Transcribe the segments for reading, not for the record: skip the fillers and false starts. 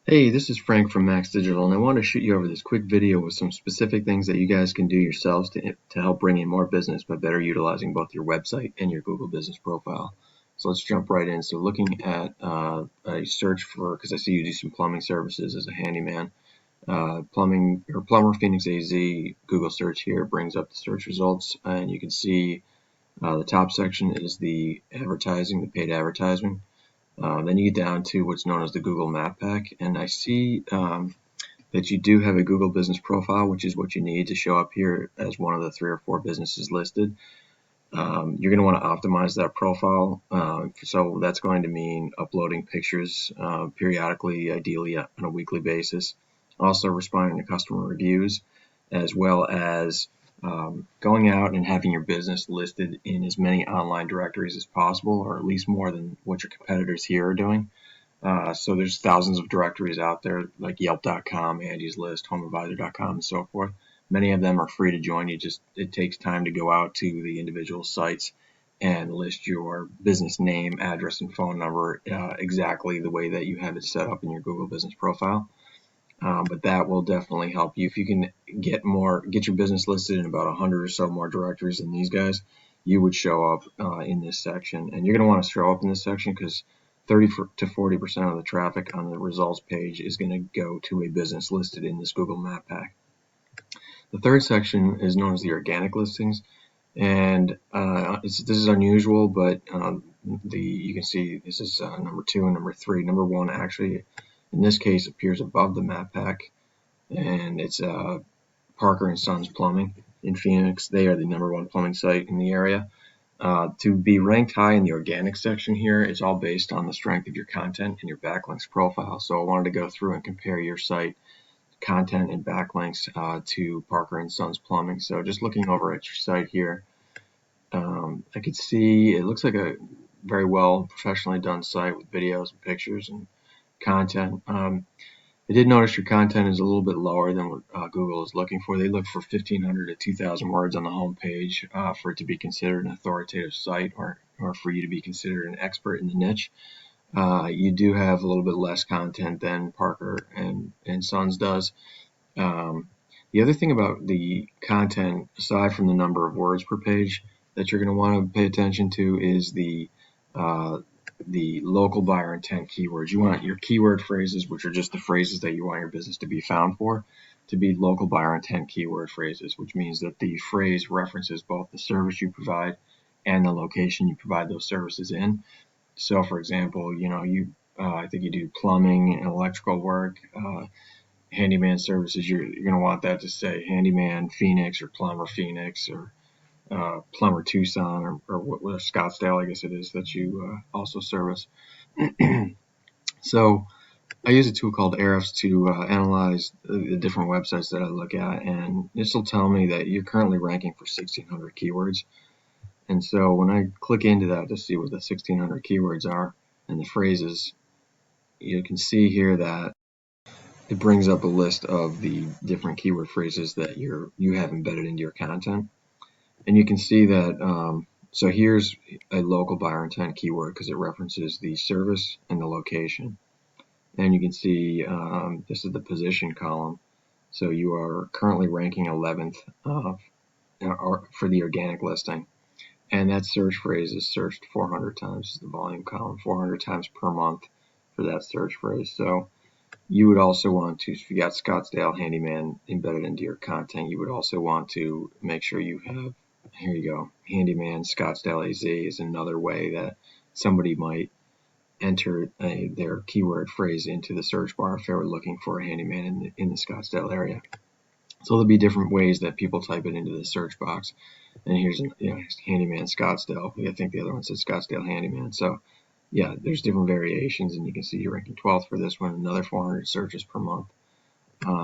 Hey, this is Frank from Max Digital, and I want to shoot you over this quick video with some specific things that you guys can do yourselves to help bring in more business by better utilizing both your website and your Google Business Profile. So let's jump right in. So looking at a search for, because I see you do some plumbing services as a handyman, plumbing or Plumber Phoenix AZ Google search here brings up the search results, and you can see the top section is the advertising, the paid advertising. Then you get down to what's known as the Google Map Pack, and I see that you do have a Google Business Profile, which is what you need to show up here as one of the 3 or 4 businesses listed. You're going to want to optimize that profile, so that's going to mean uploading pictures periodically, ideally on a weekly basis, also responding to customer reviews, as well as going out and having your business listed in as many online directories as possible, or at least more than what your competitors here are doing. So there's thousands of directories out there like Yelp.com, Angie's List, HomeAdvisor.com, and so forth. Many of them are free to join. It takes time to go out to the individual sites and list your business name, address, and phone number exactly the way that you have it set up in your Google Business Profile. But that will definitely help you if you can get your business listed in about 100 or so more directories than these guys. You would show up in this section, and you're going to want to show up in this section because 30 to 40% of the traffic on the results page is going to go to a business listed in this Google Map Pack. The third section is known as the organic listings, and this is unusual, but you can see this is number 2 and number 3. Number 1 actually, in this case, appears above the map pack, and it's Parker and Sons Plumbing in Phoenix. They are the number 1 plumbing site in the area. To be ranked high in the organic section here is all based on the strength of your content and your backlinks profile. So I wanted to go through and compare your site content and backlinks to Parker and Sons Plumbing. So just looking over at your site here, I could see it looks like a very well professionally done site with videos and pictures and content. I did notice your content is a little bit lower than what Google is looking for. They look for 1,500 to 2,000 words on the home page for it to be considered an authoritative site or for you to be considered an expert in the niche. You do have a little bit less content than Parker and Sons does. The other thing about the content, aside from the number of words per page, that you're going to want to pay attention to is the local buyer intent keywords. You want your keyword phrases, which are just the phrases that you want your business to be found for, to be local buyer intent keyword phrases, which means that the phrase references both the service you provide and the location you provide those services in. So, for example, I think you do plumbing and electrical work, handyman services. You're going to want that to say Handyman Phoenix or Plumber Phoenix or Plumber Tucson or Scottsdale, I guess it is, that you also service. So I use a tool called Ahrefs to analyze the different websites that I look at, and this will tell me that you're currently ranking for 1,600 keywords. And so when I click into that to see what the 1,600 keywords are and the phrases, you can see here that it brings up a list of the different keyword phrases that you have embedded into your content. And you can see that, so here's a local buyer intent keyword because it references the service and the location. And you can see this is the position column. So you are currently ranking 11th for the organic listing. And that search phrase is searched 400 times. This is the volume column, 400 times per month for that search phrase. So you would also want to, if you got Scottsdale Handyman embedded into your content, you would also want to make sure you have, here you go, Handyman Scottsdale AZ is another way that somebody might enter their keyword phrase into the search bar if they were looking for a handyman in the Scottsdale area. So there'll be different ways that people type it into the search box. And here's Handyman Scottsdale. I think the other one says Scottsdale Handyman. So yeah, there's different variations, and you can see you're ranking 12th for this one, another 400 searches per month.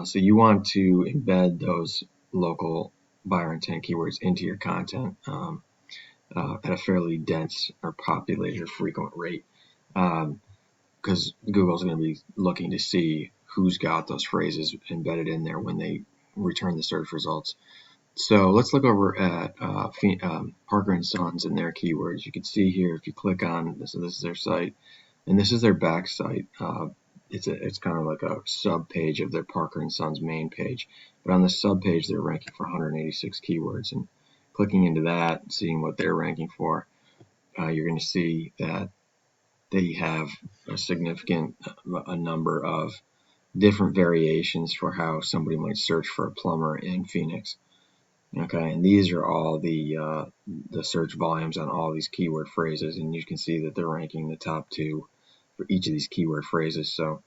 So you want to embed those local buyer intent keywords into your content at a fairly dense or populated or frequent rate, because Google's going to be looking to see who's got those phrases embedded in there when they return the search results. So let's look over at Parker and Sons and their keywords. You can see here if you click on this, so this is their site, and this is their back site. it's kind of like a sub page of their Parker and Sons main page. But on the sub page, they're ranking for 186 keywords, and clicking into that, seeing what they're ranking for, you're going to see that they have a significant number of different variations for how somebody might search for a plumber in Phoenix. Okay, and these are all the search volumes on all these keyword phrases, and you can see that they're ranking the top 2 for each of these keyword phrases. So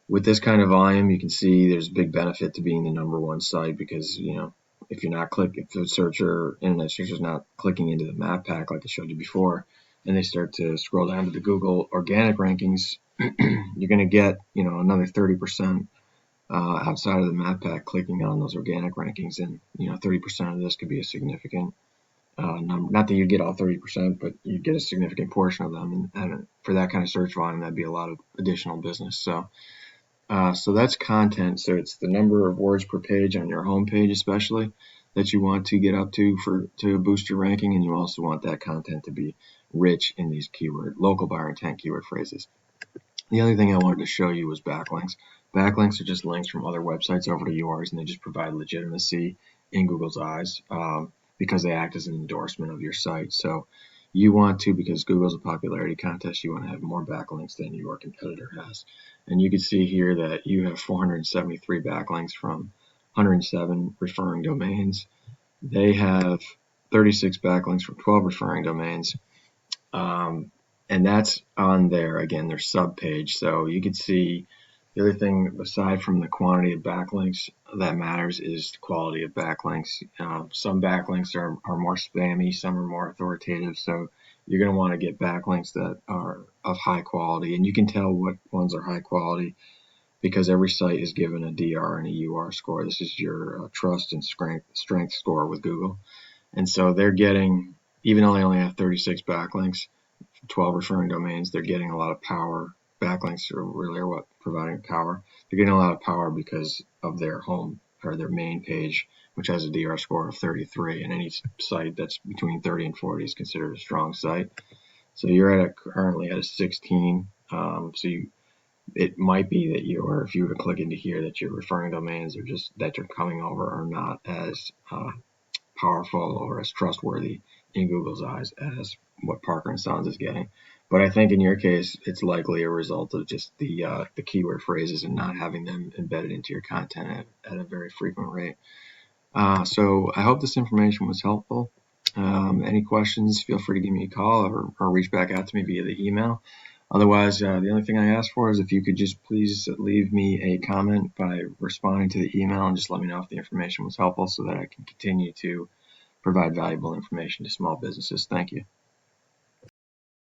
with this kind of volume, you can see there's a big benefit to being the #1 site, because if the internet searcher is not clicking into the map pack like I showed you before, and they start to scroll down to the Google organic rankings, you're going to get another 30% outside of the map pack clicking on those organic rankings, and 30% of this could be a significant number. Not that you get all 30%, but you get a significant portion of them, and for that kind of search volume, that'd be a lot of additional business. So that's content. So it's the number of words per page on your home page, especially, that you want to get up to boost your ranking, and you also want that content to be rich in these local buyer intent keyword phrases. The other thing I wanted to show you was backlinks. Backlinks are just links from other websites over to yours, and they just provide legitimacy in Google's eyes because they act as an endorsement of your site. So you want to, because Google's a popularity contest, you want to have more backlinks than your competitor has. And you can see here that you have 473 backlinks from 107 referring domains. They have 36 backlinks from 12 referring domains. And that's on their sub page. So you can see the other thing, aside from the quantity of backlinks that matters, is the quality of backlinks. Some backlinks are more spammy, some are more authoritative. So you're going to want to get backlinks that are of high quality, and you can tell what ones are high quality because every site is given a DR and a UR score. This is your trust and strength score with Google. And so they're getting, even though they only have 36 backlinks, 12 referring domains, they're getting a lot of power. Backlinks are what providing power. They're getting a lot of power because of their home or their main page, which has a DR score of 33, and any site that's between 30 and 40 is considered a strong site. So you're currently at a 16. It might be that if you were to click into here, that your referring domains that you're coming over are not as powerful or as trustworthy in Google's eyes as what Parker and Sons is getting. But I think in your case, it's likely a result of just the keyword phrases and not having them embedded into your content at a very frequent rate. So I hope this information was helpful. Any questions, feel free to give me a call or reach back out to me via the email. Otherwise, the only thing I ask for is if you could just please leave me a comment by responding to the email and just let me know if the information was helpful so that I can continue to provide valuable information to small businesses. Thank you.